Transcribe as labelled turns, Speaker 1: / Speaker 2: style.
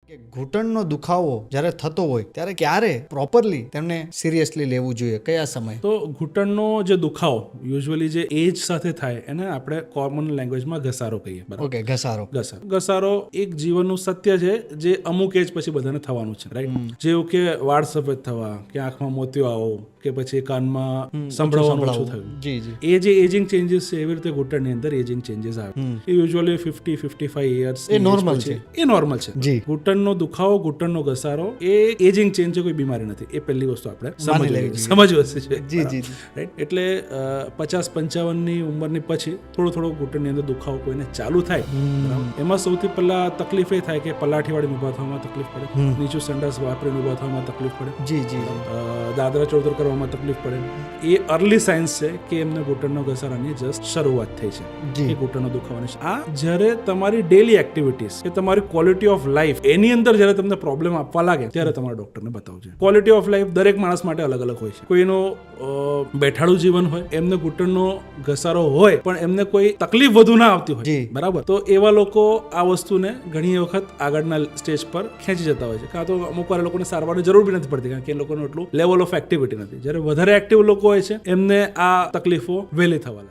Speaker 1: કે ઘૂંટણનો દુખાવો જ્યારે થતો હોય ત્યારે ક્યારે પ્રોપરલી તેમને સિરિયસલી લેવું જોઈએ, કયા સમય?
Speaker 2: તો ઘૂંટણનો જે દુખાવો યુઝ્યુઅલી જે એજ સાથે થાય એને આપણે કોમન લેંગ્વેજમાં ઘસારો કહીએ. બરાબર?
Speaker 1: ઓકે,
Speaker 2: ઘસારો એક જીવનનું સત્ય છે જે અમુક એજ પછી બધાને થવાનું છે, રાઈટ? જેવું કે વાળ સફેદ થવા, કે આંખમાં મોતિયો આવો, કે પછી કાનમાં સંભળાવાનું ઓછું થયું.
Speaker 1: જી જી.
Speaker 2: એ જે એજિંગ ચેન્જીસ છે એવી રીતે ઘૂંટણની અંદર એજિંગ ચેન્જીસ આવે. એ યુઝ્યુઅલી 50-55 યર્સ
Speaker 1: એ નોર્મલ છે.
Speaker 2: એ નોર્મલ છે.
Speaker 1: જી.
Speaker 2: ઘૂંટણનો દુખાવો, ઘૂંટણનો ઘસારો એ એજિંગ ચેન્જ છે, કોઈ બીમારી નથી. એ પહેલી વસ્તુ આપણે સમજવી છે.
Speaker 1: જી જી.
Speaker 2: રાઈટ? એટલે 50-55 ની ઉંમરની પછી થોડો ઘૂંટણની અંદર દુખાવો કોઈને ચાલુ થાય, એમાં સૌથી પહેલા તકલીફ એ થાય કે પલાઠી વાળી ઉભા થવામાં તકલીફ પડે, નીચું સંડાસ વાપરીને ઉભા થવામાં તકલીફ પડે,
Speaker 1: જી જી.
Speaker 2: દાદરા ચૌતર કરવામાં તકલીફ પડે. એ અર્લી સાઇન્સ છે કે એમને ઘૂંટણનો ઘસારાની જસ્ટ શરૂઆત થઈ છે, એ ઘૂંટણનો દુખાવાની. આ જ્યારે તમારી ડેલી એક્ટિવિટીઝ કે તમારી ક્વોલિટી ઓફ લાઈફ એની અંદર જ્યારે તમને પ્રોબ્લેમ આપવા લાગે ત્યારે તમારા ડોક્ટરને બતાવજો. ક્વોલિટી ઓફ લાઈફ દરેક માણસ માટે અલગ અલગ હોય છે. કોઈનું બેઠાડું જીવન હોય, એમને ઘૂંટણનો ઘસારો હોય પણ એમને કોઈ તકલીફ વધુ ના આવતી હોય, બરાબર, તો એવા લોકો આ વસ્તુને ઘણી વખત આગળના સ્ટેજ પર ખેંચી જતા હોય છે. કાં તો અમુક વાર લોકોને સારવારની જરૂર બી નથી પડતી કારણ કે એ લોકોનું એટલું લેવલ ઓફ એક્ટિવિટી નથી. જ્યારે વધારે એક્ટિવ લોકો હોય છે એમને આ તકલીફો વહેલી થવા લાગે.